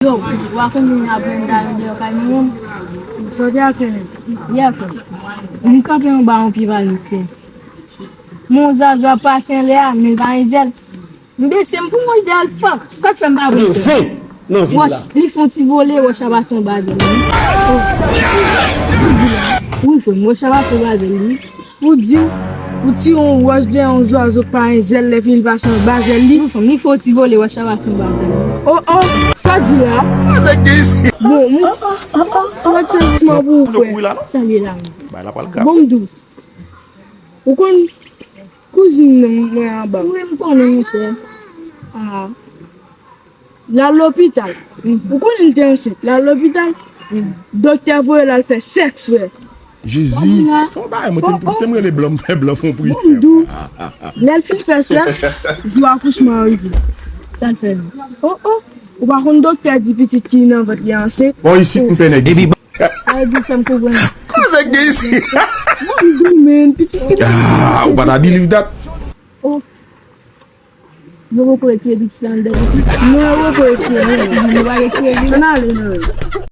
Yo, wakon yon apren dalen de yo kay moun. So de apren. Ye fe. Mwen kape yon ba yon pi valis fe. Moun zazo paten le a, mwen van zel. Mwen bese mpou mwen ide al fak. Sa fe mba bon fe. Non, vite là. Li fon ti vole, wè chabaton bazen li. Oui, fe, wè chabaton bazen li. Ou ti on waj de on zo pa un zel le fin vasan bazen li. Li fon ti vole, wè chabaton bazen li. Oh, ça dit là. Bon, moi c'est mon beau frère. Ça li la. Bah, là, pas le cas. Bon dou. Ou kon cousine moi en bas. Oui, mkonnen mwen che. Ah. Là l'hôpital. Ou kon il était enceinte. Là l'hôpital. Docteur voye là fait sexe frère. Jésus. Faut pas, moi, t'aimerais les blancs, faire blanc, font prier. Bon dou. Là il fait sexe. Jour accouchement arrivé. Ça le fait. Oh. Ou par contre docteur dit petite qui nan votre enceinte. Bon, ici, on peine ici. Elle dit femme ko gwen. Avec ici. Bon dou men petite qui. Ah, ou pas ta believe that? Oh. Je vais retire petit dans le Non, on va pas retirer. On va retirer. Non, non.